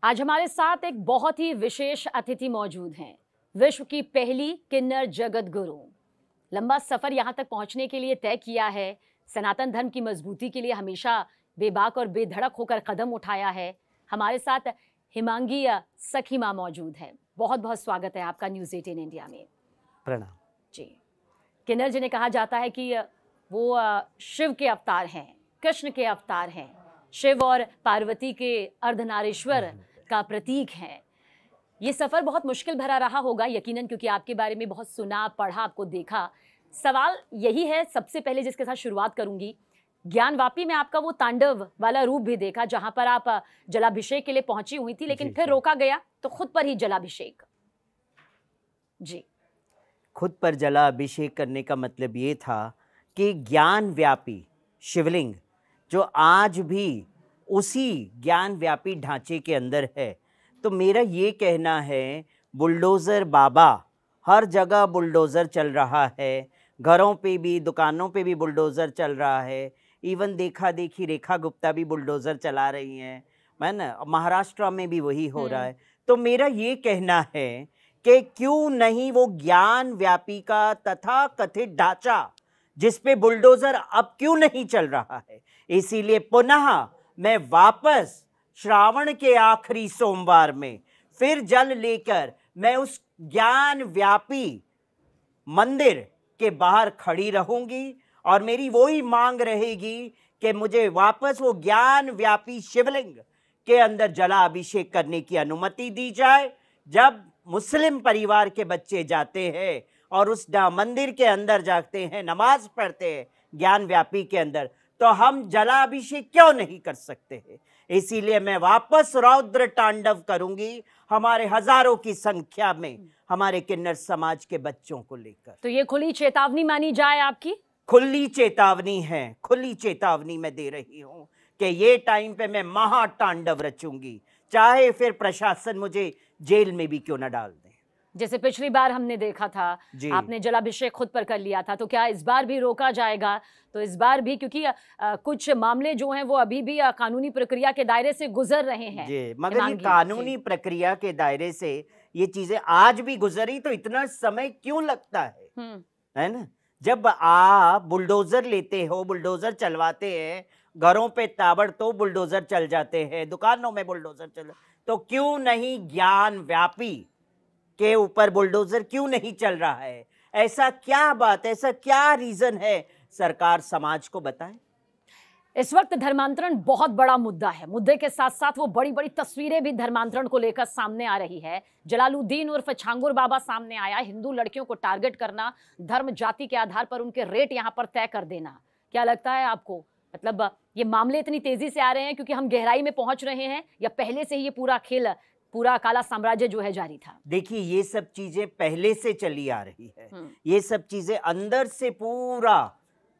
आज हमारे साथ एक बहुत ही विशेष अतिथि मौजूद हैं। विश्व की पहली किन्नर जगत गुरु। लंबा सफर यहां तक पहुंचने के लिए तय किया है। सनातन धर्म की मजबूती के लिए हमेशा बेबाक और बेधड़क होकर कदम उठाया है। हमारे साथ हिमांगी सखी मां मौजूद है। बहुत बहुत स्वागत है आपका न्यूज़ 18 इंडिया में। प्रणाम जी। किन्नर जिन्हें कहा जाता है कि वो शिव के अवतार हैं, कृष्ण के अवतार हैं, शिव और पार्वती के अर्धनारीश्वर का प्रतीक है। ये सफर बहुत मुश्किल भरा रहा होगा यकीनन, क्योंकि आपके बारे में बहुत सुना, पढ़ा, आपको देखा। सवाल यही है सबसे पहले जिसके साथ शुरुआत करूंगी, ज्ञानवापी में आपका वो तांडव वाला रूप भी देखा जहां पर आप जलाभिषेक के लिए पहुंची हुई थी, लेकिन फिर रोका गया तो खुद पर ही जलाभिषेक। जी, खुद पर जलाभिषेक करने का मतलब ये था कि ज्ञान व्यापी शिवलिंग जो आज भी उसी ज्ञान व्यापी ढांचे के अंदर है, तो मेरा ये कहना है बुलडोज़र बाबा, हर जगह बुलडोज़र चल रहा है, घरों पे भी, दुकानों पे भी बुलडोज़र चल रहा है। इवन देखा देखी रेखा गुप्ता भी बुलडोज़र चला रही हैं, है ना, महाराष्ट्र में भी वही हो रहा है। तो मेरा ये कहना है कि क्यों नहीं वो ज्ञान व्यापी का तथा कथित ढांचा जिस पे बुलडोज़र अब क्यों नहीं चल रहा है। इसीलिए पुनः मैं वापस श्रावण के आखिरी सोमवार में फिर जल लेकर मैं उस ज्ञान व्यापी मंदिर के बाहर खड़ी रहूंगी और मेरी वही मांग रहेगी कि मुझे वापस वो ज्ञान व्यापी शिवलिंग के अंदर जलाभिषेक करने की अनुमति दी जाए। जब मुस्लिम परिवार के बच्चे जाते हैं और उस मंदिर के अंदर जाते हैं, नमाज पढ़ते हैं ज्ञान व्यापी के अंदर, तो हम जलाभिषेक क्यों नहीं कर सकते हैं। इसीलिए मैं वापस रौद्र तांडव करूंगी हमारे हजारों की संख्या में हमारे किन्नर समाज के बच्चों को लेकर। तो ये खुली चेतावनी मानी जाए आपकी? खुली चेतावनी है, खुली चेतावनी मैं दे रही हूं कि ये टाइम पे मैं महातांडव रचूंगी, चाहे फिर प्रशासन मुझे जेल में भी क्यों न डाल दे। जैसे पिछली बार हमने देखा था आपने जलाभिषेक खुद पर कर लिया था, तो क्या इस बार भी रोका जाएगा? तो इस बार भी, क्योंकि कुछ मामले जो हैं वो अभी भी कानूनी प्रक्रिया के दायरे से गुजर रहे हैं। जी, मगर ये कानूनी प्रक्रिया के दायरे से ये चीजें आज भी गुजरी तो इतना समय क्यों लगता है ना। जब आप बुलडोजर लेते हो, बुलडोजर चलवाते हैं, घरों पे ताबड़तोड़ बुलडोजर चल जाते हैं, दुकानों में बुलडोजर चल, तो क्यों नहीं ज्ञान व्यापी के ऊपर बुलडोजर क्यों नहीं चल रहा है? ऐसा क्या बात, ऐसा क्या रीजन है? सरकार समाज को बताए। इस वक्त धर्मांतरण बहुत बड़ा मुद्दा है। मुद्दे के साथ साथ वो बड़ी बड़ी तस्वीरें भी धर्मांतरण को लेकर सामने आ रही है। जलालुद्दीन उर्फ छांगुर बाबा सामने आया, हिंदू लड़कियों को टारगेट करना, धर्म जाति के आधार पर उनके रेट यहां पर तय कर देना। क्या लगता है आपको, मतलब ये मामले इतनी तेजी से आ रहे हैं क्योंकि हम गहराई में पहुंच रहे हैं, या पहले से ही ये पूरा खेल, पूरा काला साम्राज्य जो है जारी था? देखिए, ये सब चीजें पहले से चली आ रही है। ये सब चीजें अंदर से पूरा,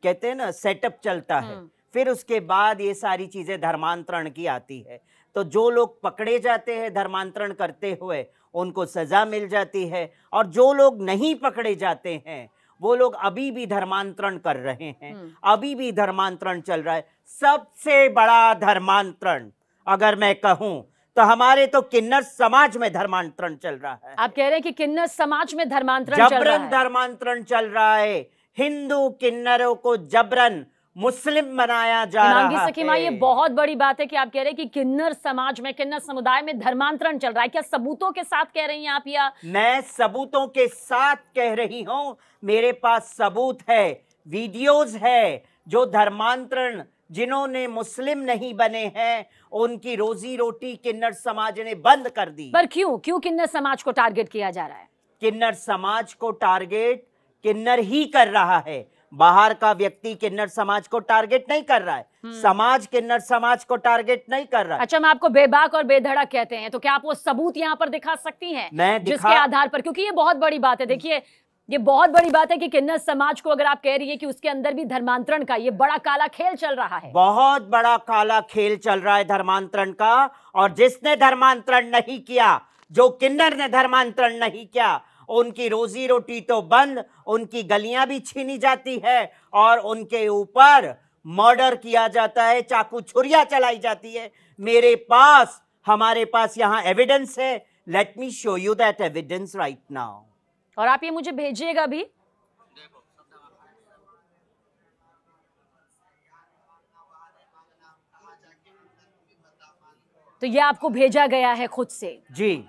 कहते हैं ना, सेटअप चलता है, फिर उसके बाद ये सारी चीजें धर्मांतरण की आती है। तो जो लोग पकड़े जाते हैं धर्मांतरण करते हुए उनको सजा मिल जाती है, और जो लोग नहीं पकड़े जाते हैं वो लोग अभी भी धर्मांतरण कर रहे हैं, अभी भी धर्मांतरण चल रहा है। सबसे बड़ा धर्मांतरण अगर मैं कहूं तो हमारे तो किन्नर समाज में धर्मांतरण चल रहा है। आप कह रहे हैं कि किन्नर समाज में धर्मांतरण चल रहा है? जबरन धर्मांतरण चल रहा है। हिंदू किन्नरों को जबरन मुस्लिम बनाया जा रहा है। सखी मां, ये बहुत बड़ी बात है कि आप कह रहे हैं कि किन्नर समाज में, किन्नर समुदाय में धर्मांतरण चल रहा है। क्या सबूतों के साथ कह रही हैं आप? या मैं सबूतों के साथ कह रही हूं, मेरे पास सबूत है, वीडियोस है, जो धर्मांतरण जिन्होंने मुस्लिम नहीं बने हैं उनकी रोजी रोटी किन्नर समाज ने बंद कर दी। पर क्यों किन्नर समाज को टारगेट किया जा रहा है? किन्नर समाज को टारगेट किन्नर ही कर रहा है, बाहर का व्यक्ति किन्नर समाज को टारगेट नहीं कर रहा है, समाज किन्नर समाज को टारगेट नहीं कर रहा है। अच्छा, मैं आपको बेबाक और बेधड़क कहते हैं, तो क्या आप वो सबूत यहाँ पर दिखा सकती हैं जिसके आधार पर? क्योंकि ये बहुत बड़ी बात है। देखिए, ये बहुत बड़ी बात है कि किन्नर समाज को अगर आप कह रही है कि उसके अंदर भी धर्मांतरण का ये बड़ा काला खेल चल रहा है। बहुत बड़ा काला खेल चल रहा है धर्मांतरण का, और जिसने धर्मांतरण नहीं किया, जो किन्नर ने धर्मांतरण नहीं किया, उनकी रोजी रोटी तो बंद, उनकी गलियां भी छीनी जाती है और उनके ऊपर मर्डर किया जाता है, चाकू छुरियां चलाई जाती है। मेरे पास हमारे पास यहाँ एविडेंस है। Let me show you that evidence right now. और आप ये मुझे भेजिएगा भी। तो ये आपको भेजा गया है खुद से? जी,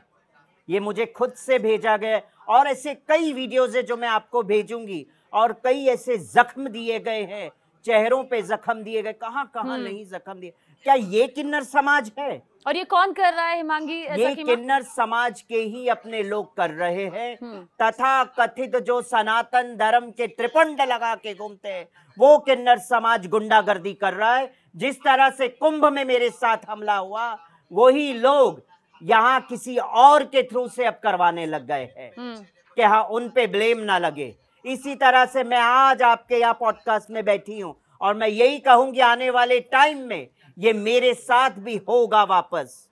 ये मुझे खुद से भेजा गया। और ऐसे कई वीडियोज है जो मैं आपको भेजूंगी, और कई ऐसे जख्म दिए गए हैं, चेहरों पे जख्म दिए गए, कहां कहां नहीं जख्म दिए। क्या ये किन्नर समाज है? और ये कौन कर रहा है हिमांगी? ये किन्नर समाज के ही अपने लोग कर रहे हैं। तथा कथित जो सनातन धर्म के त्रिपुंड लगा के घूमते हैं, वो किन्नर समाज गुंडागर्दी कर रहा है। जिस तरह से कुंभ में मेरे साथ हमला हुआ, वही लोग यहाँ किसी और के थ्रू से अब करवाने लग गए हैं कि हाँ उन पे ब्लेम ना लगे। इसी तरह से मैं आज आपके यहाँ पॉडकास्ट में बैठी हूँ, और मैं यही कहूंगी आने वाले टाइम में ये मेरे साथ भी होगा वापस।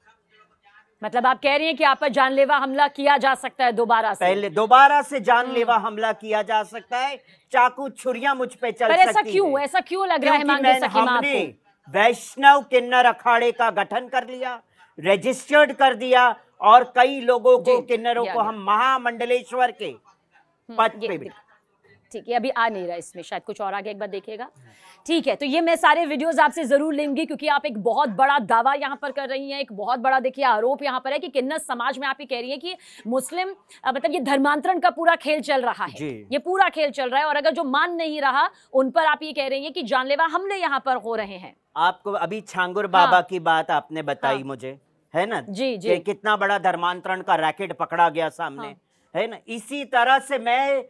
मतलब आप कह रही हैं कि आप पर जानलेवा हमला किया जा सकता है दोबारा से? पहले दोबारा से जानलेवा हमला किया जा सकता है, चाकू छुरियां मुझ पे चल सकती है। ऐसा क्यों लग रहा है हिमांगी सखीमा आपको? हमने वैष्णव किन्नर अखाड़े का गठन कर लिया, रजिस्टर्ड कर दिया, और कई लोगों को, किन्नरों को हम महामंडलेश्वर के पद पे। ठीक है, अभी आ नहीं रहा इसमें, शायद कुछ और आगे एक बार देखिएगा। ठीक है, तो ये मैं सारे वीडियोस आपसे जरूर लूंगी, क्योंकि आप एक बहुत बड़ा दावा यहाँ पर कर रही हैं, एक बहुत बड़ा देखिए आरोप यहाँ पर है कि किन्नर समाज में आप ये कह रही हैं कि मुस्लिम मतलब ये धर्मांतरण का पूरा खेल चल रहा है, ये पूरा खेल चल रहा है, और अगर जो मान नहीं रहा उन पर आप ये कह रही हैं कि जानलेवा हमले यहाँ पर हो रहे हैं। आपको अभी छांगुर बाबा की बात आपने बताई मुझे, है ना? जी जी, कितना बड़ा धर्मांतरण का रैकेट पकड़ा गया सामने, है ना? इसी तरह से मैं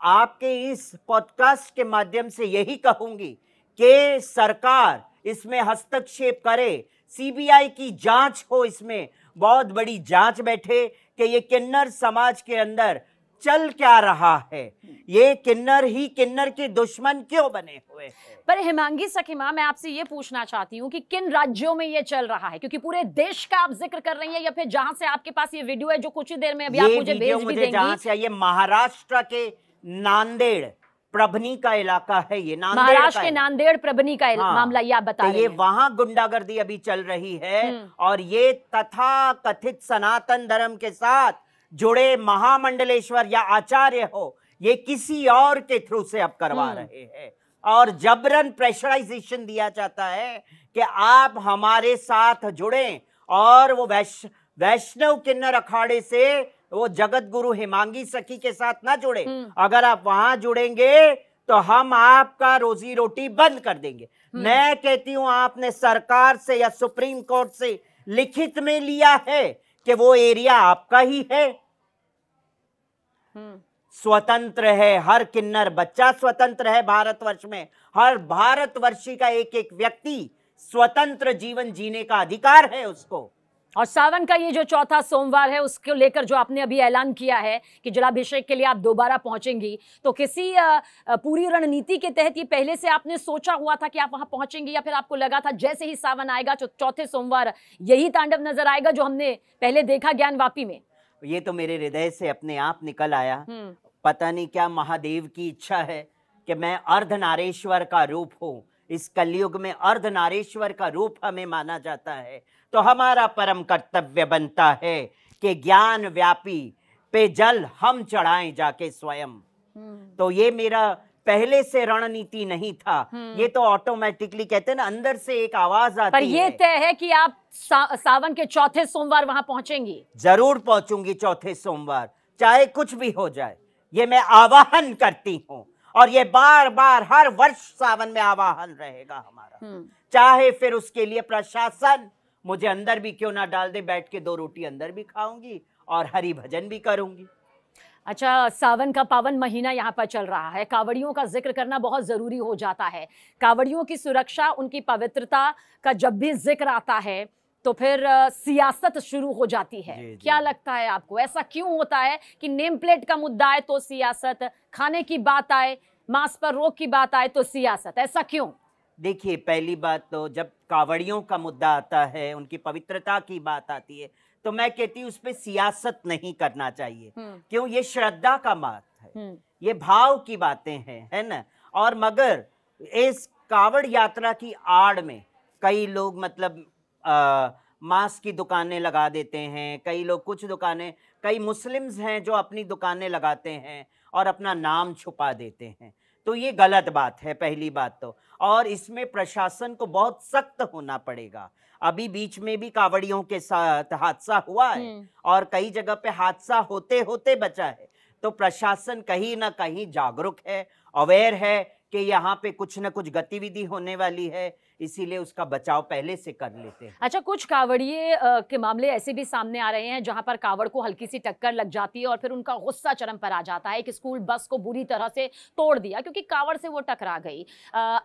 आपके इस पॉडकास्ट के माध्यम से यही कहूंगी कि सरकार इसमें हस्तक्षेप करे, सीबीआई की जांच हो, इसमें बहुत बड़ी जांच बैठे कि ये किन्नर समाज के अंदर चल क्या रहा है, ये किन्नर ही किन्नर के दुश्मन क्यों बने हुए हैं। पर हिमांगी सखीमा, मैं आपसे ये पूछना चाहती हूँ कि किन राज्यों में ये चल रहा है, क्योंकि पूरे देश का आप जिक्र कर रही हैं, या फिर जहां से आपके पास ये वीडियो है जो कुछ ही देर में अभी आप मुझे भेज भी देंगी? जहां से ये महाराष्ट्र के नांदेड़ प्रभनी का इलाका है, ये महाराष्ट्र के नांदेड़ प्रभनी का मामला ये आप बता रहे हैं। ये वहां गुंडागर्दी अभी चल रही है, और ये तथा कथित सनातन धर्म के साथ जुड़े महामंडलेश्वर या आचार्य हो, ये किसी और के थ्रू से अब करवा रहे हैं, और जबरन प्रेशराइजेशन दिया जाता है कि आप हमारे साथ जुड़ें, और वो वैष्णव किन्नर अखाड़े से वो जगत गुरु हिमांगी सखी के साथ ना जुड़े। अगर आप वहां जुड़ेंगे तो हम आपका रोजी रोटी बंद कर देंगे। मैं कहती हूं आपने सरकार से या सुप्रीम कोर्ट से लिखित में लिया है कि वो एरिया आपका ही है, स्वतंत्र है, हर किन्नर बच्चा स्वतंत्र है भारतवर्ष में, हर भारतवर्षी का एक एक व्यक्ति स्वतंत्र जीवन जीने का अधिकार है उसको। और सावन का ये जो चौथा सोमवार है, उसको लेकर जो आपने अभी ऐलान किया है कि जलाभिषेक के लिए आप दोबारा पहुंचेंगी, तो किसी पूरी रणनीति के तहत ये पहले से आपने सोचा हुआ था कि आप वहां पहुंचेंगी, या फिर आपको लगा था जैसे ही सावन आएगा चौथे सोमवार यही तांडव नजर आएगा जो हमने पहले देखा ज्ञानवापी में? ये तो मेरे हृदय से अपने आप निकल आया। पता नहीं क्या महादेव की इच्छा है कि मैं अर्धनारेश्वर का रूप हूं। इस कलयुग में अर्धनारेश्वर का रूप हमें माना जाता है, तो हमारा परम कर्तव्य बनता है कि ज्ञान व्यापी पे जल हम चढ़ाएं जाके स्वयं। तो ये मेरा पहले से रणनीति नहीं था, ये तो ऑटोमेटिकली कहते हैं ना, अंदर से एक आवाज आती है। पर ये तय है कि आप सावन के चौथे सोमवार वहां पहुंचेंगी? जरूर पहुंचूंगी चौथे सोमवार, चाहे कुछ भी हो जाए। ये मैं आवाहन करती हूँ, और ये बार बार हर वर्ष सावन में आवाहन रहेगा हमारा। चाहे फिर उसके लिए प्रशासन मुझे अंदर भी क्यों ना डाल दे, बैठ के 2 रोटी अंदर भी खाऊंगी और हरि भजन भी करूंगी। अच्छा, सावन का पावन महीना यहाँ पर चल रहा है, कावड़ियों का जिक्र करना बहुत जरूरी हो जाता है। कावड़ियों की सुरक्षा, उनकी पवित्रता का जब भी जिक्र आता है तो फिर सियासत शुरू हो जाती है। क्या लगता है आपको, ऐसा क्यों होता है कि नेम प्लेट का मुद्दा आए तो सियासत, खाने की बात आए, मांस पर रोक की बात आए तो सियासत, ऐसा क्यों? देखिए, पहली बात तो जब कावड़ियों का मुद्दा आता है, उनकी पवित्रता की बात आती है, तो मैं कहती हूँ उस पर सियासत नहीं करना चाहिए। क्यों? ये श्रद्धा का बात है, ये भाव की बातें हैं, है ना। और मगर इस कावड़ यात्रा की आड़ में कई लोग मतलब मांस की दुकानें लगा देते हैं, कई लोग कुछ दुकानें, कई मुस्लिम्स हैं जो अपनी दुकानें लगाते हैं और अपना नाम छुपा देते हैं। तो ये गलत बात है, पहली बात तो। और इसमें प्रशासन को बहुत सख्त होना पड़ेगा। अभी बीच में भी कावड़ियों के साथ हादसा हुआ है और कई जगह पे हादसा होते होते बचा है। तो प्रशासन कहीं ना कहीं जागरूक है, अवेयर है कि यहाँ पे कुछ न कुछ गतिविधि होने वाली है, इसीलिए उसका बचाव पहले से कर लेते हैं। अच्छा, कुछ कावड़िए के मामले ऐसे भी सामने आ रहे हैं जहां पर कावड़ को हल्की सी टक्कर लग जाती है और फिर उनका गुस्सा चरम पर आ जाता है। एक स्कूल बस को बुरी तरह से तोड़ दिया क्योंकि कावड़ से वो टकरा गई।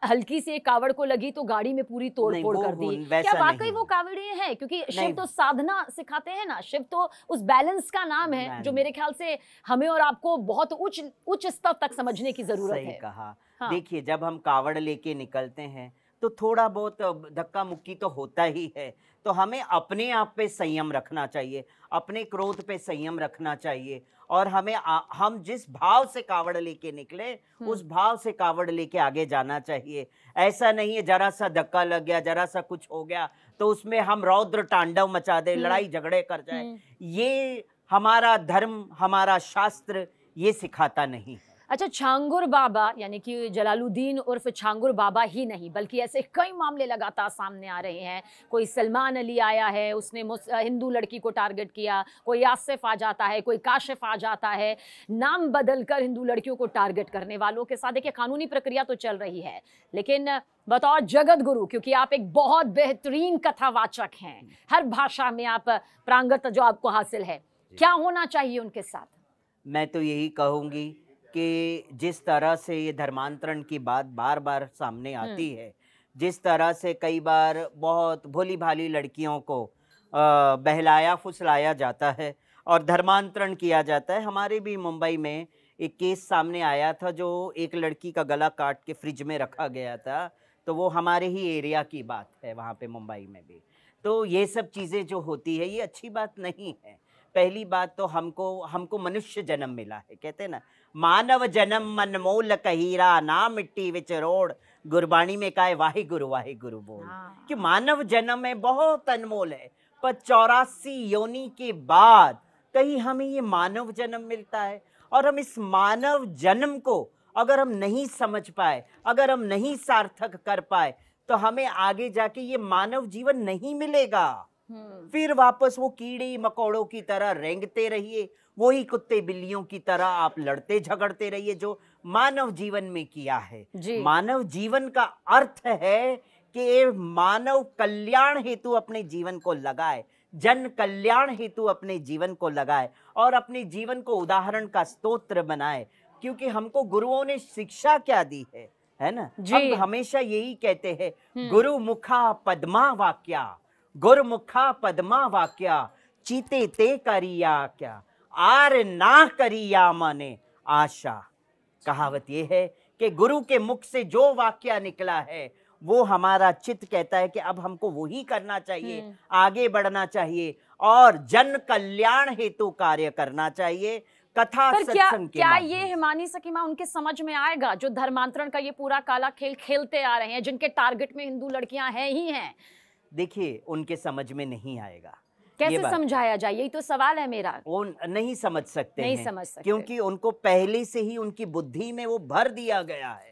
हल्की से कावड़ को लगी तो गाड़ी में पूरी तोड़ फोड़ कर दी। क्या वाकई वो कावड़िए हैं? क्योंकि शिव तो साधना सिखाते हैं ना, शिव तो उस बैलेंस का नाम है जो मेरे ख्याल से हमें और आपको बहुत उच्च स्तर तक समझने की जरूरत है। सही कहा। देखिए, जब हम कावड़ लेके निकलते हैं तो थोड़ा बहुत धक्का मुक्की तो होता ही है। तो हमें अपने आप पे संयम रखना चाहिए, अपने क्रोध पे संयम रखना चाहिए और हम जिस भाव से कावड़ लेके निकले उस भाव से कावड़ लेके आगे जाना चाहिए। ऐसा नहीं है जरा सा धक्का लग गया, जरा सा कुछ हो गया तो उसमें हम रौद्र तांडव मचा दे, लड़ाई झगड़े कर जाए। ये हमारा धर्म, हमारा शास्त्र ये सिखाता नहीं है। अच्छा, छांगुर बाबा यानी कि जलालुद्दीन उर्फ छांगुर बाबा ही नहीं बल्कि ऐसे कई मामले लगातार सामने आ रहे हैं। कोई सलमान अली आया है, उसने हिंदू लड़की को टारगेट किया, कोई आसिफ आ जाता है, कोई काशिफ आ जाता है, नाम बदलकर हिंदू लड़कियों को टारगेट करने वालों के साथ देखिए कानूनी प्रक्रिया तो चल रही है। लेकिन बतौर जगत गुरु, क्योंकि आप एक बहुत बेहतरीन कथावाचक हैं, हर भाषा में आप प्रांगत जो आपको हासिल है, क्या होना चाहिए उनके साथ? मैं तो यही कहूँगी कि जिस तरह से ये धर्मांतरण की बात बार बार सामने आती है, जिस तरह से कई बार बहुत भोली भाली लड़कियों को बहलाया फुसलाया जाता है और धर्मांतरण किया जाता है। हमारे भी मुंबई में एक केस सामने आया था जो एक लड़की का गला काट के फ्रिज में रखा गया था। तो वो हमारे ही एरिया की बात है, वहाँ पे मुंबई में भी। तो ये सब चीज़ें जो होती है ये अच्छी बात नहीं है। पहली बात तो हमको मनुष्य जन्म मिला है, कहते हैं ना, मानव जन्म अनमोल कहीरा ना मिट्टी विच रोड़, गुरबाणी में कहा है वाहे गुरु बोल। कि मानव जन्म में बहुत अनमोल है, पर 84 योनि के बाद कहीं हमें ये मानव जन्म मिलता है। और हम इस मानव जन्म को अगर हम नहीं समझ पाए, अगर हम नहीं सार्थक कर पाए, तो हमें आगे जाके ये मानव जीवन नहीं मिलेगा। फिर वापस वो कीड़े मकोड़ों की तरह रेंगते रहिए, वही कुत्ते बिल्लियों की तरह आप लड़ते झगड़ते रहिए जो मानव जीवन में किया है। मानव जीवन का अर्थ है कि मानव कल्याण हेतु अपने जीवन को लगाए, जन कल्याण हेतु अपने जीवन को लगाए और अपने जीवन को उदाहरण का स्तोत्र बनाए। क्योंकि हमको गुरुओं ने शिक्षा क्या दी है ना? हम हमेशा यही कहते हैं, गुरु मुखा पद्मा वाक्या, गुरमुखा पद्मा वाक्या, चीते ते करिया क्या, आर ना करिया माने आशा। कहावत ये है कि गुरु के मुख से जो वाक्य निकला है वो हमारा चित्त कहता है कि अब हमको वही करना चाहिए, आगे बढ़ना चाहिए और जन कल्याण हेतु कार्य करना चाहिए। कथा सत्संग के क्या ये हिमानी सकीमा उनके समझ में आएगा जो धर्मांतरण का ये पूरा काला खेल खेलते आ रहे हैं, जिनके टारगेट में हिंदू लड़कियां हैं ही हैं? देखिए, उनके समझ में नहीं आएगा। कैसे समझाया जाए, यही तो सवाल है मेरा। वो नहीं समझ सकते, नहीं समझ सकते क्योंकि उनको पहले से ही उनकी बुद्धि में वो भर दिया गया है।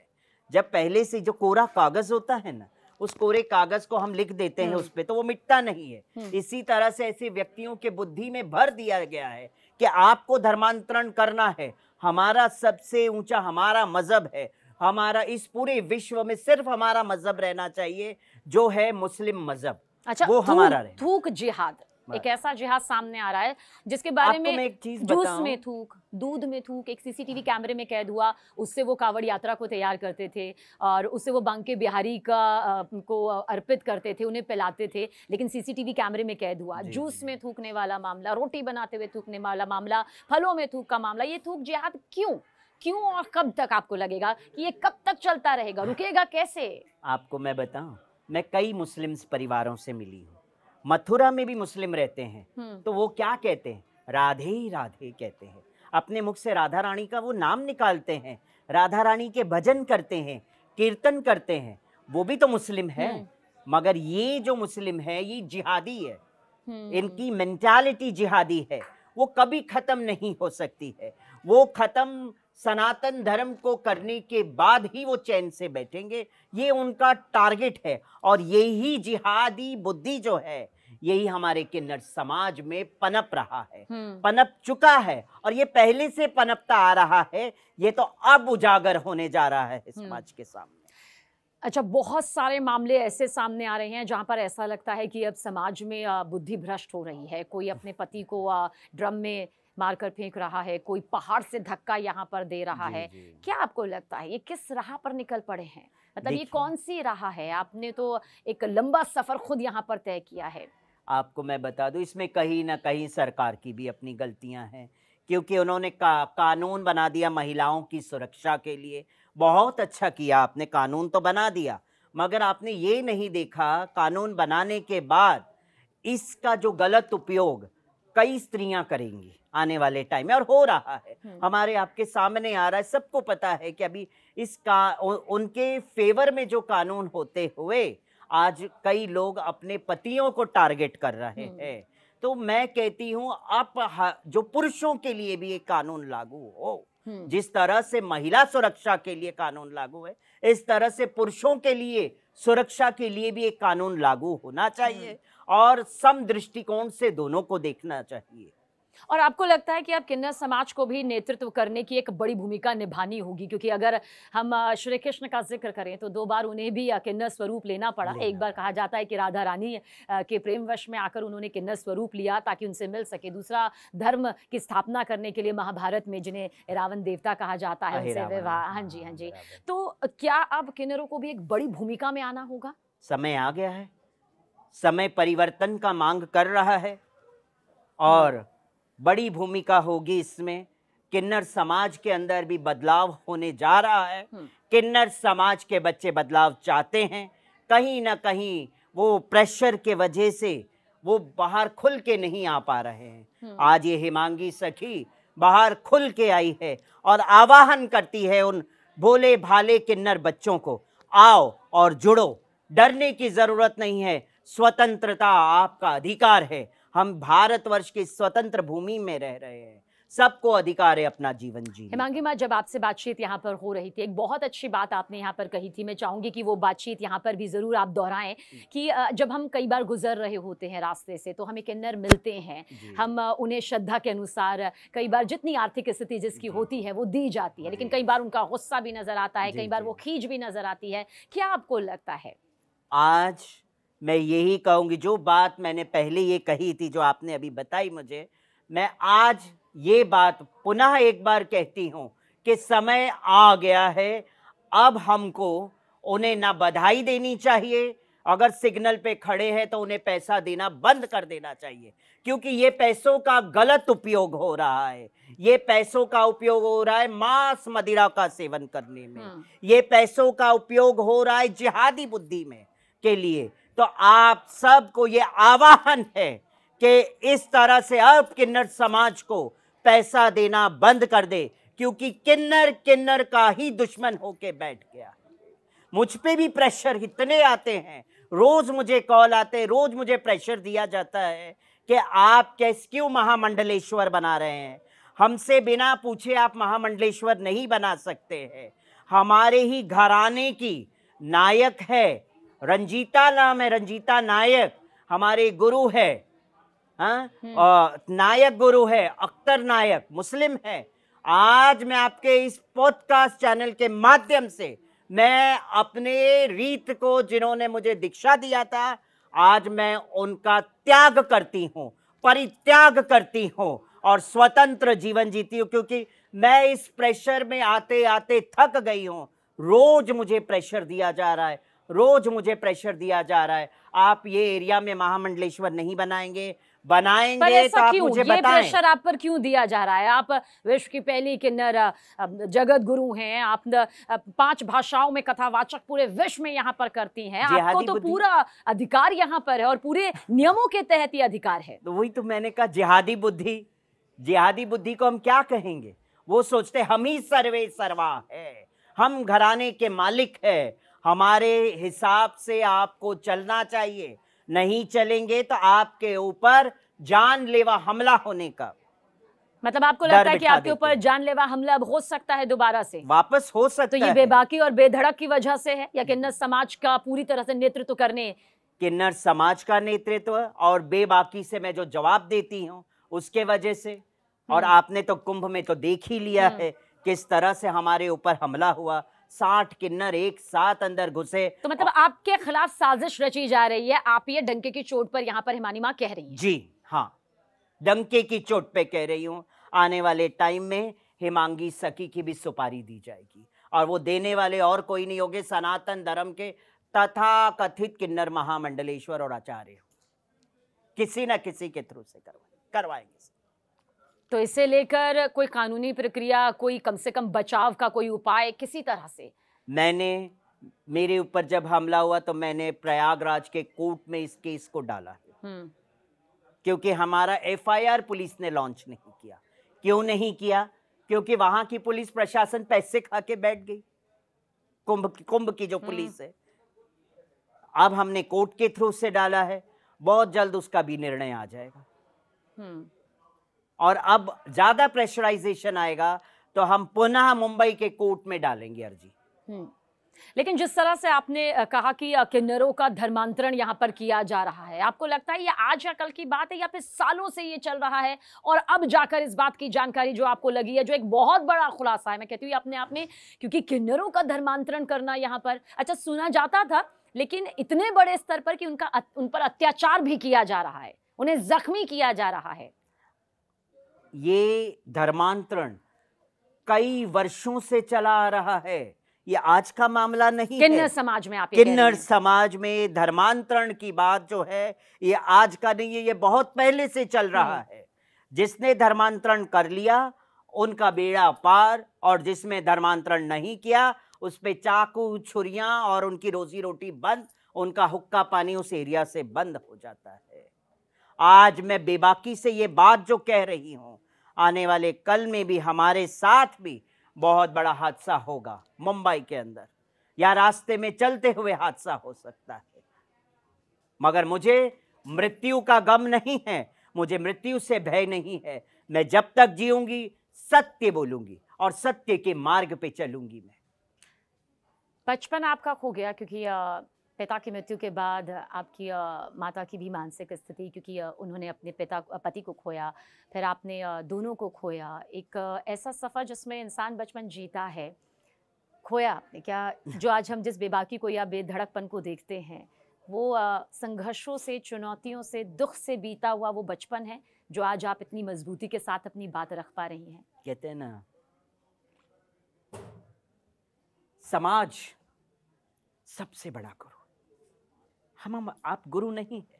जब पहले से जो कोरा कागज होता है ना, उस कोरे कागज को हम लिख देते हैं उस पे, तो वो मिटता नहीं है। इसी तरह से ऐसे व्यक्तियों के बुद्धि में भर दिया गया है कि आपको धर्मांतरण करना है। हमारा सबसे ऊंचा हमारा मजहब है, हमारा इस पूरे विश्व में सिर्फ हमारा मजहब रहना चाहिए जो है मुस्लिम मजहब। अच्छा, वो हमारा थूक जिहाद एक ऐसा जिहाद सामने आ रहा है जिसके बारे में एक चीज जूस में थूक, दूध में थूक, एक सीसीटीवी कैमरे में कैद हुआ। उससे वो कावड़ यात्रा को तैयार करते थे और उससे वो बांके बिहारी को अर्पित करते थे, उन्हें पिलाते थे, लेकिन सीसीटीवी कैमरे में कैद हुआ। जूस में थूकने वाला मामला, रोटी बनाते हुए थूकने वाला मामला, फलों में थूक का मामला, ये थूक जिहाद क्यों और कब तक आपको लगेगा कि ये कब तक चलता रहेगा, रुकेगा कैसे? आपको मैं बताऊं, मैं कई मुस्लिम परिवारों से मिली हूँ। मथुरा में भी मुस्लिम रहते हैं, तो वो क्या कहते हैं? राधे राधे कहते हैं। अपने मुख से राधा रानी का वो नाम निकालते हैं, राधा रानी के भजन करते हैं, कीर्तन करते हैं। वो भी तो मुस्लिम है, मगर ये जो मुस्लिम है ये जिहादी है। इनकी मेंटालिटी जिहादी है, वो कभी खत्म नहीं हो सकती है। वो खत्म सनातन धर्म को करने के बाद ही वो चैन से बैठेंगे, ये उनका टारगेट है। और यही जिहादी बुद्धि जो है, यही हमारे किन्नर समाज में पनप रहा है, पनप चुका है, और ये पहले से पनपता आ रहा है, ये तो अब उजागर होने जा रहा है समाज के सामने। अच्छा, बहुत सारे मामले ऐसे सामने आ रहे हैं जहां पर ऐसा लगता है कि अब समाज में बुद्धि भ्रष्ट हो रही है। कोई अपने पति को ड्रम में मारकर फेंक रहा है, कोई पहाड़ से धक्का यहाँ पर दे रहा है। क्या आपको लगता है ये किस राह पर निकल पड़े हैं? मतलब ये कौन सी राह है? आपने तो एक लंबा सफर खुद यहाँ पर तय किया है। आपको मैं बता दूं, इसमें कहीं ना कहीं सरकार की भी अपनी गलतियां हैं, क्योंकि उन्होंने कानून बना दिया महिलाओं की सुरक्षा के लिए। बहुत अच्छा किया आपने, कानून तो बना दिया, मगर आपने ये नहीं देखा कानून बनाने के बाद इसका जो गलत उपयोग कई स्त्रियां करेंगी आने वाले टाइम में, और हो रहा है, हमारे आपके सामने आ रहा है। सबको पता है कि अभी उनके फेवर में जो कानून होते हुए आज कई लोग अपने पतियों को टारगेट कर रहे हैं। तो मैं कहती हूं, आप जो पुरुषों के लिए भी एक कानून लागू हो, जिस तरह से महिला सुरक्षा के लिए कानून लागू है, इस तरह से पुरुषों के लिए सुरक्षा के लिए भी एक कानून लागू होना चाहिए, और सम दृष्टिकोण से दोनों को देखना चाहिए। और आपको लगता है कि अब किन्नर समाज को भी नेतृत्व करने की एक बड़ी भूमिका निभानी होगी? क्योंकि अगर हम श्री कृष्ण का जिक्र करें तो 2 बार उन्हें भी किन्नर स्वरूप लेना पड़ा। एक बार कहा जाता है कि राधा रानी के प्रेमवश में आकर उन्होंने किन्नर स्वरूप लिया ताकि उनसे मिल सके। दूसरा, धर्म की स्थापना करने के लिए महाभारत में, जिन्हें रावण देवता कहा जाता है, उनसे विवाह। हाँ जी, हाँ जी। तो क्या अब किन्नरों को भी एक बड़ी भूमिका में आना होगा? समय आ गया है, समय परिवर्तन का मांग कर रहा है, और बड़ी भूमिका होगी इसमें। किन्नर समाज के अंदर भी बदलाव होने जा रहा है। किन्नर समाज के बच्चे बदलाव चाहते हैं, कहीं ना कहीं वो प्रेशर के वजह से वो बाहर खुल के नहीं आ पा रहे हैं। आज ये हिमांगी सखी बाहर खुल के आई है और आवाहन करती है उन भोले भाले किन्नर बच्चों को, आओ और जुड़ो, डरने की जरूरत नहीं है, स्वतंत्रता आपका अधिकार है। हम भारतवर्ष की स्वतंत्र भूमि में रह रहे हैं, सबको अधिकार है अपना जीवन जीने। हिमांगी माँ, जब आपसे बातचीत यहाँ पर हो रही थी, एक बहुत अच्छी बात आपने यहाँ पर कही थी। मैं चाहूंगी कि वो बातचीत यहाँ पर भी जरूर आप दोहराएं कि जब हम कई बार गुजर रहे होते हैं रास्ते से, तो हमें किन्नर मिलते हैं, हम उन्हें श्रद्धा के अनुसार कई बार जितनी आर्थिक स्थिति जिसकी होती है वो दी जाती है, लेकिन कई बार उनका गुस्सा भी नजर आता है, कई बार वो खींच भी नजर आती है। क्या आपको लगता है? आज मैं यही कहूंगी, जो बात मैंने पहले ये कही थी, जो आपने अभी बताई मुझे, मैं आज ये बात पुनः एक बार कहती हूं कि समय आ गया है। अब हमको उन्हें ना बधाई देनी चाहिए, अगर सिग्नल पे खड़े हैं तो उन्हें पैसा देना बंद कर देना चाहिए, क्योंकि ये पैसों का गलत उपयोग हो रहा है। ये पैसों का उपयोग हो रहा है मांस मदिरा का सेवन करने में, ये पैसों का उपयोग हो रहा है जिहादी बुद्धि में के लिए। तो आप सबको ये आवाहन है कि इस तरह से अब किन्नर समाज को पैसा देना बंद कर दे, क्योंकि किन्नर किन्नर का ही दुश्मन होके बैठ गया। मुझ पे भी प्रेशर इतने आते हैं, रोज मुझे कॉल आते, रोज मुझे प्रेशर दिया जाता है कि आप क्यों महामंडलेश्वर बना रहे हैं। हमसे बिना पूछे आप महामंडलेश्वर नहीं बना सकते हैं। हमारे ही घराने की नायक है, रंजीता नाम है, रंजीता नायक हमारे गुरु है। नायक गुरु है, अख्तर नायक मुस्लिम है। आज मैं आपके इस पॉडकास्ट चैनल के माध्यम से मैं अपने रीत को, जिन्होंने मुझे दीक्षा दिया था, आज मैं उनका त्याग करती हूँ, परित्याग करती हूँ और स्वतंत्र जीवन जीती हूँ, क्योंकि मैं इस प्रेशर में आते आते थक गई हूँ। रोज मुझे प्रेशर दिया जा रहा है, रोज मुझे प्रेशर दिया जा रहा है। आप ये एरिया में महामंडलेश्वर नहीं बनाएंगे, बनाएंगे तो आप मुझे बताएं। ये प्रेशर आप पर क्यों दिया जा रहा है? आप विश्व की पहली किन्नर जगत गुरु हैं, आप 5 भाषाओं में कथावाचक पूरे विश्व में यहाँ पर करती हैं, आपको तो पूरा अधिकार यहाँ पर है और पूरे नियमों के तहत ये अधिकार है। तो वही तो मैंने कहा, जिहादी बुद्धि। जिहादी बुद्धि को हम क्या कहेंगे? वो सोचते हम ही सर्वे सर्वा है, हम घराने के मालिक है, हमारे हिसाब से आपको चलना चाहिए, नहीं चलेंगे तो आपके ऊपर जानलेवा हमला होने का मतलब आपको डर लगता है कि बिठा आपके ऊपर देते हैं। जानलेवा हमला अब हो सकता है दोबारा से? वापस हो तो सकता ये है। बेबाकी और बेधड़क की वजह से है या किन्नर समाज का पूरी तरह से नेतृत्व करने? किन्नर समाज का नेतृत्व और बेबाकी से मैं जो जवाब देती हूँ उसके वजह से। और आपने तो कुंभ में तो देख ही लिया है किस तरह से हमारे ऊपर हमला हुआ। 60 किन्नर एक साथ अंदर घुसे। तो मतलब आपके खिलाफ साजिश रची जा रही है, आप ये डंके की चोट पर यहाँ पर हिमानी माँ कह रही हैं? जी हाँ, डंके की चोट पे कह रही हूँ। आने वाले टाइम में हिमांगी सखी की भी सुपारी दी जाएगी और वो देने वाले और कोई नहीं होंगे, सनातन धर्म के तथा कथित किन्नर महामंडलेश्वर और आचार्य किसी ना किसी के थ्रू से करवाएंगे। तो इसे लेकर कोई कानूनी प्रक्रिया, कोई कम से कम बचाव का कोई उपाय किसी तरह से? मेरे ऊपर जब हमला हुआ तो मैंने प्रयागराज के कोर्ट में इस केस को डाला है, क्योंकि हमारा एफआईआर पुलिस ने लॉन्च नहीं किया। क्यों नहीं किया? क्योंकि वहां की पुलिस प्रशासन पैसे खा के बैठ गई। कुंभ की जो पुलिस है, अब हमने कोर्ट के थ्रू से डाला है, बहुत जल्द उसका भी निर्णय आ जाएगा। और अब ज्यादा प्रेशराइजेशन आएगा तो हम पुनः मुंबई के कोर्ट में डालेंगे अर्जी। लेकिन जिस तरह से आपने कहा कि किन्नरों का धर्मांतरण यहाँ पर किया जा रहा है, आपको लगता है ये आज या कल की बात है या फिर सालों से ये चल रहा है और अब जाकर इस बात की जानकारी जो आपको लगी है, जो एक बहुत बड़ा खुलासा है मैं कहती हूँ अपने आप में, क्योंकि किन्नरों का धर्मांतरण करना यहाँ पर अच्छा सुना जाता था, लेकिन इतने बड़े स्तर पर कि उन पर अत्याचार भी किया जा रहा है, उन्हें जख्मी किया जा रहा है। ये धर्मांतरण कई वर्षों से चला आ रहा है, ये आज का मामला नहीं है। किन्नर समाज में आप ये कह रही हैं? किन्नर समाज में धर्मांतरण की बात जो है ये आज का नहीं है, ये बहुत पहले से चल रहा है। जिसने धर्मांतरण कर लिया उनका बेड़ा पार, और जिसमें धर्मांतरण नहीं किया उस पे चाकू छुरियां और उनकी रोजी रोटी बंद, उनका हुक्का पानी उस एरिया से बंद हो जाता है। आज मैं बेबाकी से ये बात जो कह रही हूं, आने वाले कल में भी हमारे साथ भी बहुत बड़ा हादसा होगा मुंबई के अंदर, या रास्ते में चलते हुए हादसा हो सकता है। मगर मुझे मृत्यु का गम नहीं है, मुझे मृत्यु से भय नहीं है। मैं जब तक जीऊंगी सत्य बोलूंगी और सत्य के मार्ग पे चलूंगी। मैं बचपन आपका खो गया क्योंकि पिता की मृत्यु के बाद आपकी माता की भी मानसिक स्थिति, क्योंकि उन्होंने अपने पति को खोया, फिर आपने दोनों को खोया। एक ऐसा सफ़र जिसमें इंसान बचपन जीता है, खोया आपने क्या? जो आज हम जिस बेबाकी को या बेधड़कपन को देखते हैं, वो संघर्षों से, चुनौतियों से, दुख से बीता हुआ वो बचपन है जो आज आप इतनी मजबूती के साथ अपनी बात रख पा रही हैं। कहते हैं ना, समाज सबसे बड़ा गुरु। हम आप गुरु नहीं है,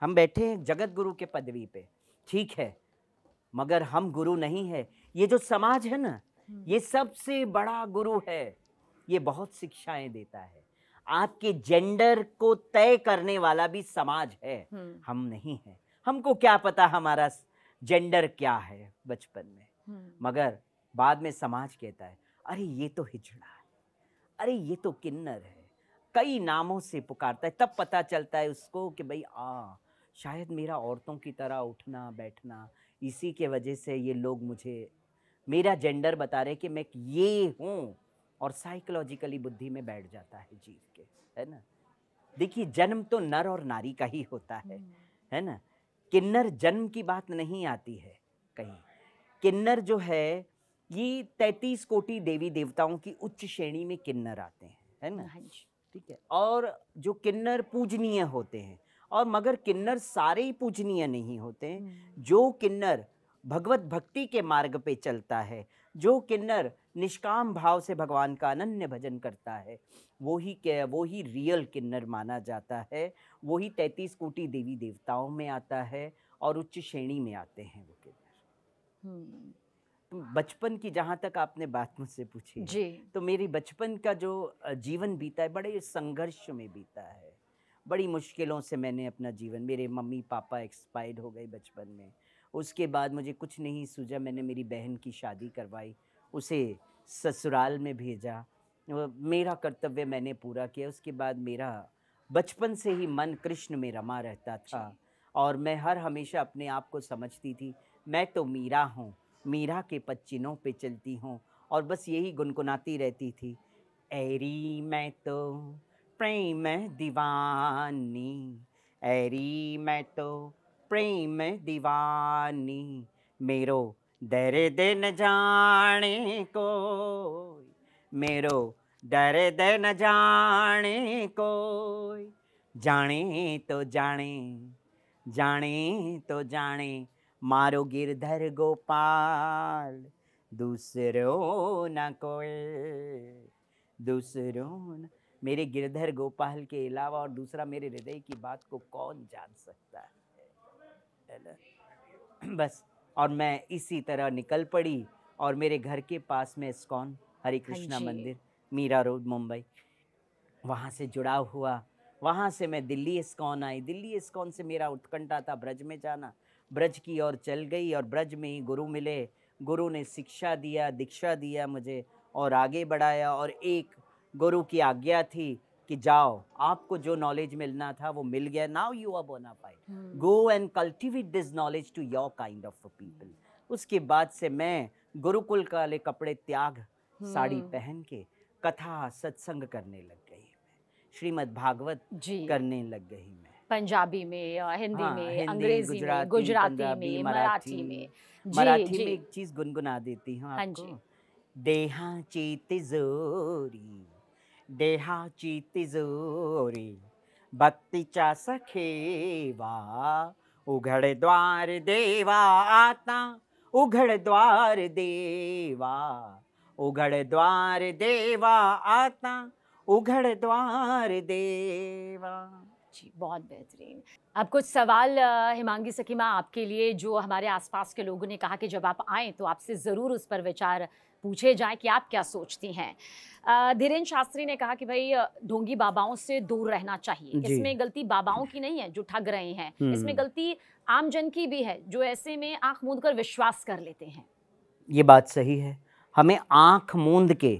हम बैठे हैं जगत गुरु के पदवी पे, ठीक है, मगर हम गुरु नहीं है। ये जो समाज है ना, ये सबसे बड़ा गुरु है। ये बहुत शिक्षाएं देता है। आपके जेंडर को तय करने वाला भी समाज है, हम नहीं है। हमको क्या पता हमारा जेंडर क्या है बचपन में, मगर बाद में समाज कहता है अरे ये तो हिजड़ा है, अरे ये तो किन्नर है, कई नामों से पुकारता है। तब पता चलता है उसको कि भाई शायद मेरा औरतों की तरह उठना बैठना, इसी के वजह से ये लोग मुझे मेरा जेंडर बता रहे कि मैं ये हूँ, और साइकोलॉजिकली बुद्धि में बैठ जाता है जीव के, है ना। देखिए जन्म तो नर और नारी का ही होता है ना। किन्नर जन्म की बात नहीं आती है कहीं। किन्नर जो है ये 33 कोटि देवी देवताओं की उच्च श्रेणी में किन्नर आते हैं, है ना, ठीक है। और जो किन्नर पूजनीय होते हैं, और मगर किन्नर सारे ही पूजनीय नहीं होते हैं। जो किन्नर भगवत भक्ति के मार्ग पे चलता है, जो किन्नर निष्काम भाव से भगवान का अनन्य भजन करता है, वो ही रियल किन्नर माना जाता है। वो ही 33 कोटि देवी देवताओं में आता है और उच्च श्रेणी में आते हैं वो किन्नर। बचपन की जहाँ तक आपने बात मुझसे पूछी जी, तो मेरी बचपन का जो जीवन बीता है बड़े संघर्ष में बीता है। बड़ी मुश्किलों से मैंने अपना जीवन, मेरे मम्मी पापा एक्सपायर्ड हो गए बचपन में, उसके बाद मुझे कुछ नहीं सूझा, मैंने मेरी बहन की शादी करवाई, उसे ससुराल में भेजा, मेरा कर्तव्य मैंने पूरा किया। उसके बाद मेरा बचपन से ही मन कृष्ण में रमा रहता था और मैं हर हमेशा अपने आप को समझती थी मैं तो मीरा हूँ, मीरा के पच्चीनों पे चलती हूँ और बस यही गुनगुनाती रहती थी। ऐरी मैं तो प्रेम दीवानी, ऐरी मैं तो प्रेम दीवानी, मेरो दर्द न जाने कोई, मेरो दर्द न जाने कोई, जाने तो जाने, जाने तो जाने, मारो गिरधर गोपाल, दूसरो न कोई, दूसरो न। मेरे गिरधर गोपाल के अलावा और दूसरा मेरे हृदय की बात को कौन जान सकता है ना? बस, और मैं इसी तरह निकल पड़ी और मेरे घर के पास में इस्कॉन हरे कृष्णा मंदिर, मीरा रोड, मुंबई, वहाँ से जुड़ाव हुआ। वहाँ से मैं दिल्ली इस्कॉन आई। दिल्ली इस्कॉन से मेरा उत्कंठा था ब्रज में जाना। ब्रज की ओर चल गई और ब्रज में ही गुरु मिले। गुरु ने शिक्षा दिया, दीक्षा दिया मुझे और आगे बढ़ाया। और एक गुरु की आज्ञा थी कि जाओ, आपको जो नॉलेज मिलना था वो मिल गया। Now you are bonafide, go and cultivate this knowledge to your kind of people. उसके बाद से मैं गुरुकुल वाले कपड़े त्याग, साड़ी पहन के कथा सत्संग करने लग गई। श्रीमद् भागवत करने लग गई मैं। पंजाबी में, हिंदी में, हिंदी, अंग्रेजी में, गुजराती में, मराठी में। मराठी में एक चीज गुनगुना देती हूँ आपको। देहाची तिजोरी, देहाची तिजोरी, भक्तीच्या सखेवा, उघडद्वार देवा आता, उघडद्वार देवा, उघडद्वार देवा आता, उघडद्वार देवा। जी, बहुत बेहतरीन। अब कुछ सवाल हिमांगी सखी माँ आपके लिए, जो हमारे आसपास के लोगों ने कहा कि जब आप आएँ तो आपसे ज़रूर उस पर विचार पूछे जाएं कि आप क्या सोचती हैं। धीरेन्द्र शास्त्री ने कहा कि भाई ढोंगी बाबाओं से दूर रहना चाहिए। इसमें गलती बाबाओं की नहीं है जो ठग रहे हैं, इसमें गलती आम जन की भी है जो ऐसे में आंख मूंद कर विश्वास कर लेते हैं। ये बात सही है, हमें आंख मूंद के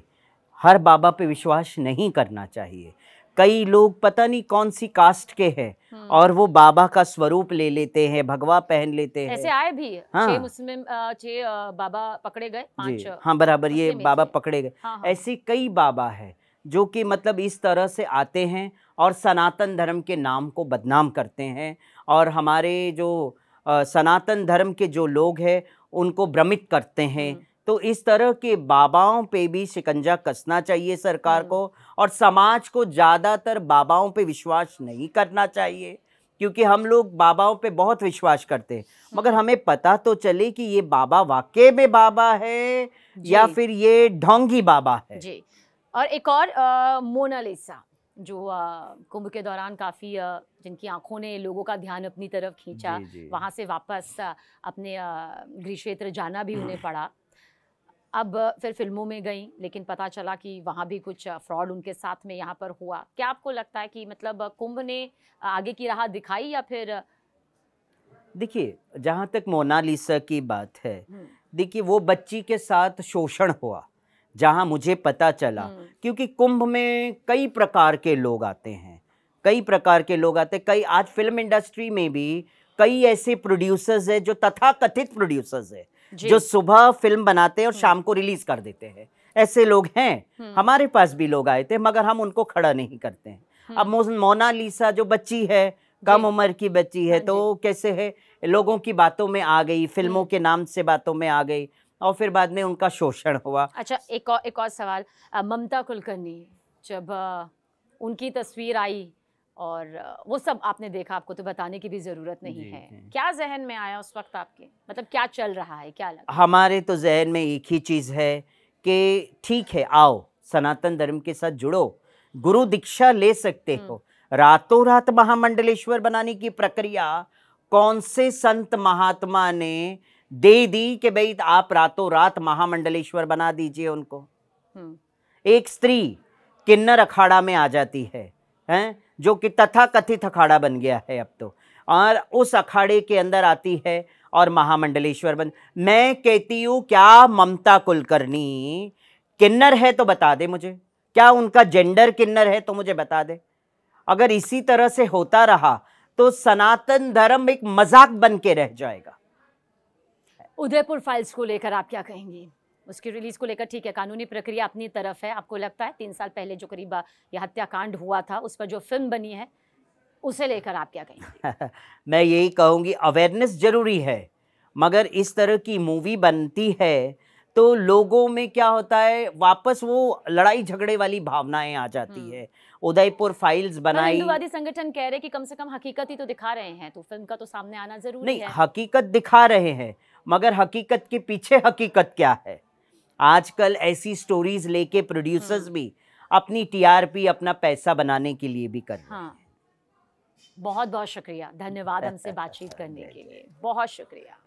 हर बाबा पे विश्वास नहीं करना चाहिए। कई लोग पता नहीं कौन सी कास्ट के हैं और वो बाबा का स्वरूप ले लेते हैं, भगवा पहन लेते हैं। ऐसे आए भी। हाँ। 6 मुस्लिम 6 बाबा पकड़े गए, 5 हाँ बराबर, ये बाबा पकड़े गए। हाँ। ऐसे कई बाबा है जो कि मतलब इस तरह से आते हैं और सनातन धर्म के नाम को बदनाम करते हैं और हमारे जो सनातन धर्म के जो लोग हैं उनको भ्रमित करते हैं। तो इस तरह के बाबाओं पे भी शिकंजा कसना चाहिए सरकार को और समाज को ज़्यादातर बाबाओं पे विश्वास नहीं करना चाहिए, क्योंकि हम लोग बाबाओं पे बहुत विश्वास करते हैं मगर हमें पता तो चले कि ये बाबा वाकई में बाबा है या फिर ये ढोंगी बाबा है। जी। और एक और मोनालिसा जो कुंभ के दौरान काफ़ी जिनकी आंखों ने लोगों का ध्यान अपनी तरफ खींचा, वहाँ से वापस अपने गृह क्षेत्र जाना भी उन्हें पड़ा। अब फिर फिल्मों में गई, लेकिन पता चला कि वहाँ भी कुछ फ्रॉड उनके साथ में यहाँ पर हुआ। क्या आपको लगता है कि मतलब कुंभ ने आगे की राह दिखाई या फिर? देखिए, जहाँ तक मोनालिसा की बात है, देखिए वो बच्ची के साथ शोषण हुआ जहाँ मुझे पता चला, क्योंकि कुंभ में कई प्रकार के लोग आते हैं, कई प्रकार के लोग आते हैं। कई आज फिल्म इंडस्ट्री में भी कई ऐसे प्रोड्यूसर्स हैं जो तथाकथित प्रोड्यूसर्स हैं जो सुबह फिल्म बनाते हैं और शाम को रिलीज कर देते हैं। ऐसे लोग हैं, हमारे पास भी लोग आए थे मगर हम उनको खड़ा नहीं करते हैं। अब मोनालिसा जो बच्ची है, कम उम्र की बच्ची है, तो कैसे है, लोगों की बातों में आ गई, फिल्मों के नाम से बातों में आ गई और फिर बाद में उनका शोषण हुआ। अच्छा, एक और सवाल, ममता कुलकर्णी, जब उनकी तस्वीर आई और वो सब आपने देखा, आपको तो बताने की भी जरूरत नहीं है, क्या जहन में आया उस वक्त आपके? मतलब क्या चल रहा है, क्या लगा? हमारे तो जहन में एक ही चीज़ है कि ठीक है, आओ सनातन धर्म के साथ जुड़ो, गुरु दीक्षा ले सकते हो। रातों रात महामंडलेश्वर बनाने की प्रक्रिया कौन से संत महात्मा ने दे दी कि भाई आप रातों रात महामंडलेश्वर बना दीजिए उनको? एक स्त्री किन्नर अखाड़ा में आ जाती है, हैं, जो कि तथाकथित अखाड़ा बन गया है अब तो, और उस अखाड़े के अंदर आती है और महामंडलेश्वर बन। मैं कहती हूँ, क्या ममता कुलकर्णी किन्नर है तो बता दे मुझे, क्या उनका जेंडर किन्नर है तो मुझे बता दे। अगर इसी तरह से होता रहा तो सनातन धर्म एक मजाक बन के रह जाएगा। उदयपुर फाइल्स को लेकर आप क्या कहेंगी? उसकी रिलीज को लेकर ठीक है, कानूनी प्रक्रिया अपनी तरफ है, आपको लगता है 3 साल पहले जो करीब ये हत्याकांड हुआ था उस पर जो फिल्म बनी है उसे लेकर आप क्या कहेंगे? मैं यही कहूंगी, अवेयरनेस जरूरी है, मगर इस तरह की मूवी बनती है तो लोगों में क्या होता है, वापस वो लड़ाई झगड़े वाली भावनाएं आ जाती है। उदयपुर फाइल्स बनाई, हिंदूवादी संगठन कह रहे कि कम से कम हकीकत ही तो दिखा रहे हैं, तो फिल्म का तो सामने आना जरूरी नहीं, है। हकीकत दिखा रहे हैं, मगर हकीकत के पीछे हकीकत क्या है? आजकल ऐसी स्टोरीज लेके प्रोड्यूसर्स भी अपनी टीआरपी, अपना पैसा बनाने के लिए भी कर रहे हैं। हाँ, बहुत बहुत शुक्रिया, धन्यवाद हमसे बातचीत करने के लिए, बहुत शुक्रिया।